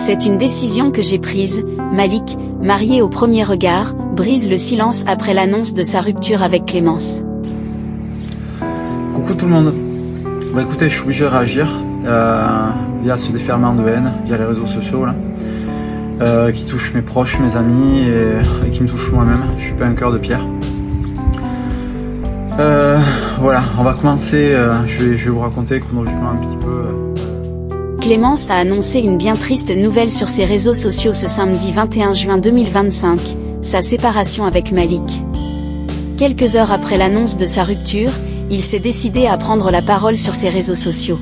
C'est une décision que j'ai prise. Malik, marié au premier regard, brise le silence après l'annonce de sa rupture avec Clémence. Coucou tout le monde. Écoutez, je suis obligé de réagir via ce déferlement de haine, via les réseaux sociaux là, qui touche mes proches, mes amis et qui me touche moi-même. Je suis pas un cœur de pierre. Voilà, on va commencer. Je vais vous raconter chronologiquement un petit peu. Clémence a annoncé une bien triste nouvelle sur ses réseaux sociaux ce samedi 21 juin 2025, sa séparation avec Malik. Quelques heures après l'annonce de sa rupture, il s'est décidé à prendre la parole sur ses réseaux sociaux.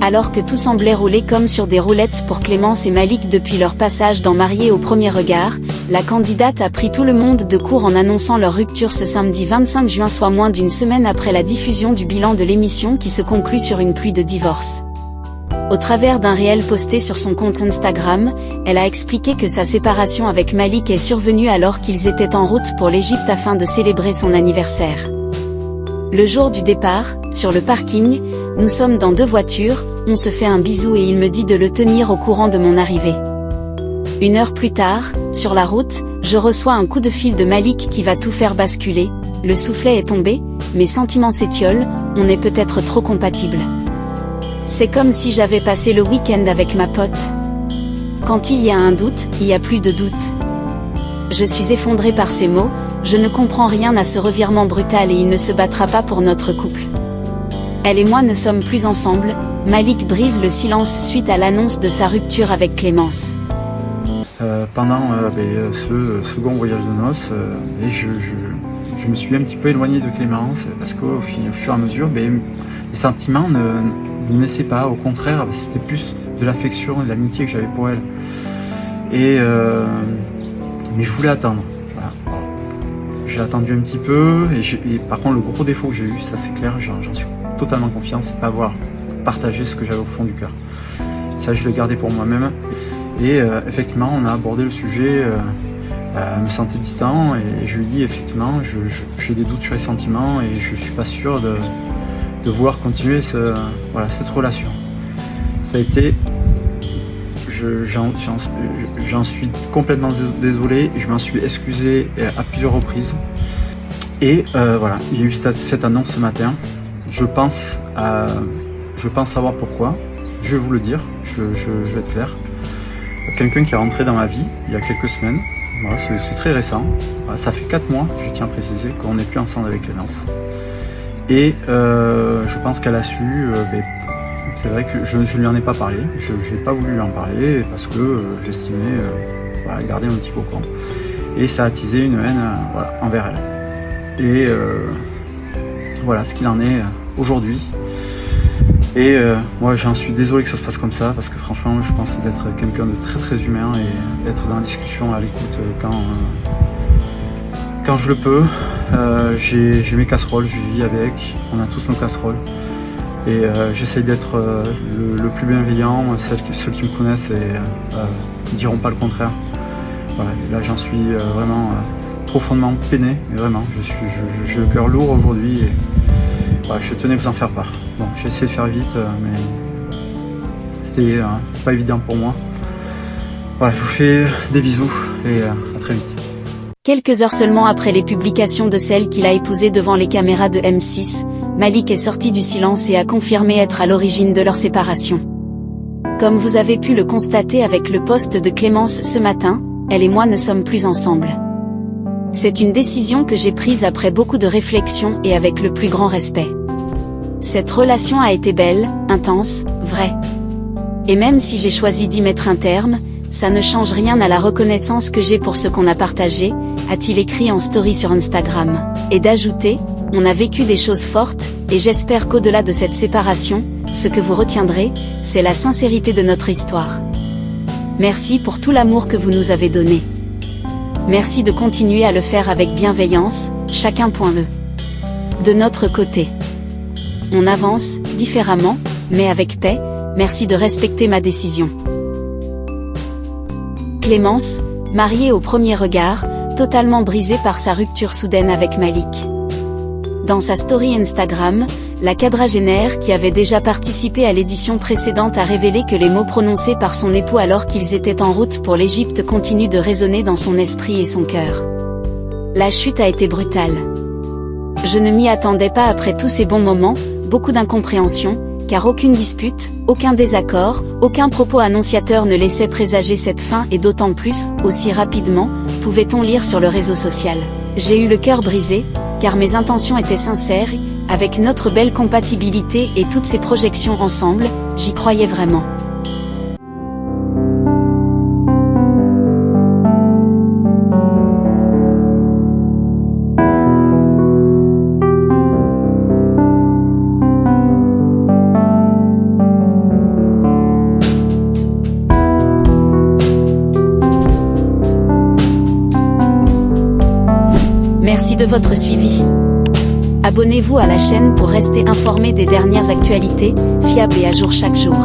Alors que tout semblait rouler comme sur des roulettes pour Clémence et Malik depuis leur passage dans Mariés au premier regard, la candidate a pris tout le monde de court en annonçant leur rupture ce samedi 25 juin, soit moins d'une semaine après la diffusion du bilan de l'émission qui se conclut sur une pluie de divorce. Au travers d'un réel posté sur son compte Instagram, elle a expliqué que sa séparation avec Malik est survenue alors qu'ils étaient en route pour l'Égypte afin de célébrer son anniversaire. Le jour du départ, sur le parking, nous sommes dans 2 voitures, on se fait un bisou et il me dit de le tenir au courant de mon arrivée. 1 heure plus tard, sur la route, je reçois un coup de fil de Malik qui va tout faire basculer, le soufflet est tombé, mes sentiments s'étiolent, on est peut-être trop compatibles. C'est comme si j'avais passé le week-end avec ma pote. Quand il y a un doute, il n'y a plus de doute. Je suis effondrée par ces mots, je ne comprends rien à ce revirement brutal et il ne se battra pas pour notre couple. Elle et moi ne sommes plus ensemble. Malik brise le silence suite à l'annonce de sa rupture avec Clémence. Pendant ce second voyage de noces, je me suis un petit peu éloigné de Clémence parce qu'au fur et à mesure, les sentiments ne me laissaient pas. Au contraire, c'était plus de l'affection et de l'amitié que j'avais pour elle. Mais je voulais attendre. Voilà. J'ai attendu un petit peu et par contre le gros défaut que j'ai eu, ça c'est clair, j'en suis totalement confiant, c'est pas avoir partagé ce que j'avais au fond du cœur. Ça je l'ai gardé pour moi-même et effectivement on a abordé le sujet, me sentais distant et je lui ai dit effectivement j'ai des doutes sur les sentiments et je suis pas sûr de vouloir continuer cette relation. Ça a été, j'en suis complètement désolé, je m'en suis excusé à plusieurs reprises et voilà, il y a eu cette annonce ce matin. Je pense savoir pourquoi, je vais vous le dire, je vais être clair. Quelqu'un qui est rentré dans ma vie il y a quelques semaines, voilà, c'est très récent, voilà, ça fait 4 mois, je tiens à préciser, qu'on n'est plus ensemble avec Clémence. Et je pense qu'elle a su, c'est vrai que je ne lui en ai pas parlé, je n'ai pas voulu lui en parler parce que j'estimais garder un petit cocon. Et ça a attisé une haine envers elle. Et voilà ce qu'il en est aujourd'hui. Et moi j'en suis désolé que ça se passe comme ça parce que franchement je pense d'être quelqu'un de très très humain et d'être dans la discussion à l'écoute quand je le peux. J'ai mes casseroles, je vis avec, on a tous nos casseroles et j'essaie d'être le plus bienveillant. Ceux qui me connaissent ne diront pas le contraire. Voilà, là j'en suis vraiment profondément peiné, mais vraiment j'ai le cœur lourd aujourd'hui et voilà, je tenais à vous en faire part. Bon, j'ai essayé de faire vite mais c'était pas évident pour moi. Voilà, je vous fais des bisous et à très vite. Quelques heures seulement après les publications de celle qu'il a épousée devant les caméras de M6, Malik est sorti du silence et a confirmé être à l'origine de leur séparation. Comme vous avez pu le constater avec le post de Clémence ce matin, elle et moi ne sommes plus ensemble. C'est une décision que j'ai prise après beaucoup de réflexion et avec le plus grand respect. Cette relation a été belle, intense, vraie. Et même si j'ai choisi d'y mettre un terme, ça ne change rien à la reconnaissance que j'ai pour ce qu'on a partagé, a-t-il écrit en story sur Instagram. Et d'ajouter, on a vécu des choses fortes, et j'espère qu'au-delà de cette séparation, ce que vous retiendrez, c'est la sincérité de notre histoire. Merci pour tout l'amour que vous nous avez donné. Merci de continuer à le faire avec bienveillance, chacun.e. De notre côté. On avance, différemment, mais avec paix, merci de respecter ma décision. Clémence, mariée au premier regard, totalement brisée par sa rupture soudaine avec Malik. Dans sa story Instagram, la quadragénaire qui avait déjà participé à l'édition précédente a révélé que les mots prononcés par son époux alors qu'ils étaient en route pour l'Égypte continuent de résonner dans son esprit et son cœur. La chute a été brutale. Je ne m'y attendais pas après tous ces bons moments, beaucoup d'incompréhension, car aucune dispute, aucun désaccord, aucun propos annonciateur ne laissait présager cette fin et d'autant plus, aussi rapidement, pouvait-on lire sur le réseau social. J'ai eu le cœur brisé, car mes intentions étaient sincères, avec notre belle compatibilité et toutes ces projections ensemble, j'y croyais vraiment. Merci de votre suivi. Abonnez-vous à la chaîne pour rester informé des dernières actualités, fiables et à jour chaque jour.